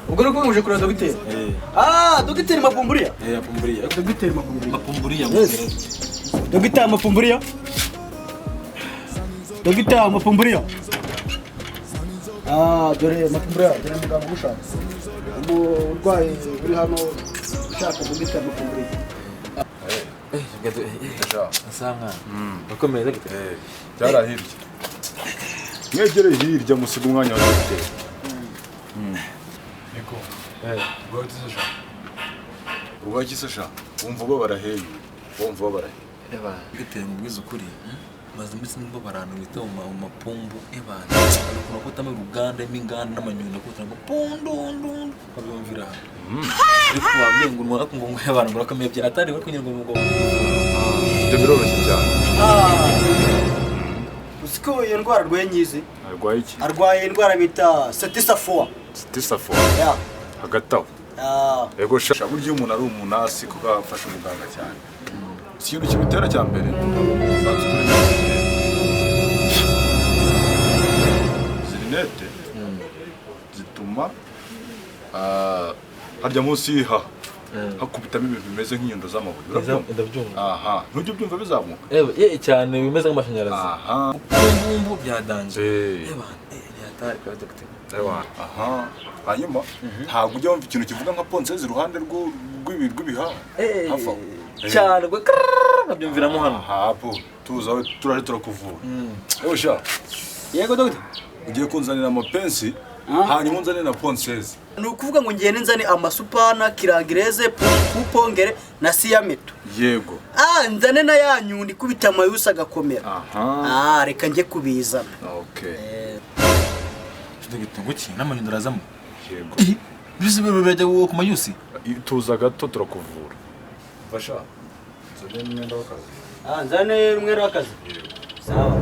Ugora ko muje kura Dr. Dr. Mapumburiyo. Mapumburiyo. Dr. Mapumburiyo. Mapumburiyo. Dr. Mapumburiyo. Dr. Mapumburiyo. Dore Mapumburiyo, dore muganga ushaka. Urwaye uri hano ushaka Dr. Mapumburiyo. Asanga. Bakomeye Dr. Byarahirye. Mwegere hirya musiga umwanya wa Dr. Niko. Urwagisasha. Wumva bo baraheye. Wumva bo baraheye. Eba, Dr. mubwiza ukuri. Maze mbese nimbo baranu bita mu mapumbu ebana. Ariko nakota mu Uganda iminganda n'amanyundo nakota ngo pundundu. Kabyumvira. Ariko wabwiye ngo mwaka ngo abantu barakamye byatari bari kunyirwa mu ngo. Ibyo biroroshye cyane. Usiko iyo ndwara rwenyizi. Arwaye iki? Arwaye indwara bita satisafua. Satisafua. Ya. Hagataho. Ego sha buryo umuntu ari umunasi kuko afasha umuganga cyane. Ikintu kibitera cya mbere. Zirinete zituma harya munsi yiha hakubitamo ibintu bimeze nk'inyundo z'amabuye. Aha, ntujye byumva bizamuka. Cyane bimeze nk'amashanyarazi. Aha. Bumbu byadanje. Yatari kwa Dr. Aha. Hanyuma ntabwo ujya wumva ikintu kivuga nka ponseze iruhande rw'ibihaha. Hafa. Cyane gwe kabyumviramo hano. Hapo tuzawe turaje turakuvura. Osha. Yego Dr. Ugiye kunzanira amapensi hanyuma unzanira na ponseze. Ni ukuvuga ngo ngene nzane amasupana kirangireze pupongere na siyameto. Yego. Nzane na yanyundi kubita amayusa agakomera. Aha. Reka nje kubizana. Okay. Dr. Nguki n'amanyundo arazamo. Yego. Bise bajya ku mayusi. Tuza gato turakuvura. Fasha. Nzane n'umwenda w'akazi. Nzane umwenda w'akazi. Sawa.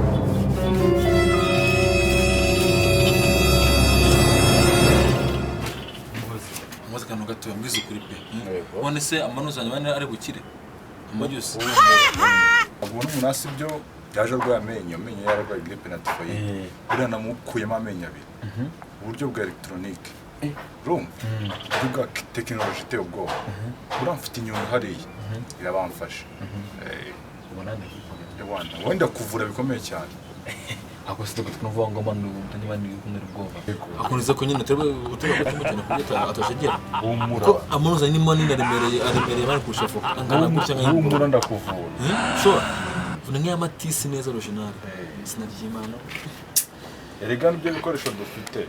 Amaze kanu gato yamwize kuri pe. None se amanuzanya bane ari bukire. Amayusi. Ubwo n'umunasi byo yaje arwaye amenyo yararwaye grippe na typhoid. Buriya namukuyemo amenyo abiri. Uburyo bwa electronique. Urumva? Uburyo bwa tekinoloji iteye ubwoba. Buriya mfite inyundo hariya. Irabamfasha. Wenda kuvura bikomeye cyane. Ako se Dr. Kuvuga ngo manu tanyibani kumera ubwoba. Akoniza ko nyine tebe utumukene kugeta atashegera. Ko amanuzanya n'imani aremereye bari kushafuka. Angana gutya nka umura ndakuvura. Sure. Vunenge amatisi neza original. Sinagiye imana. Erega nibyo bikoresho dufite.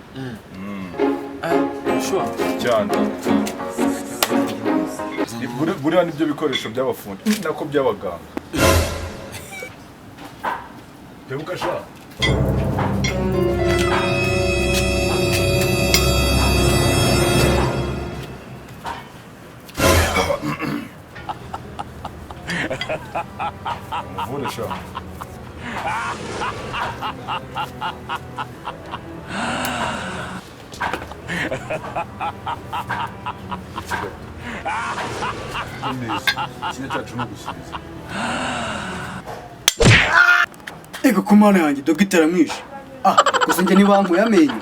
Sure. Cyane. Buriya nibyo bikoresho by'abafundi nako by'abaganga. Tebuka sha. Mvure sha. Ego kumana yanjye Dr. Mwishe. Gusa njye nibanguye amenyo.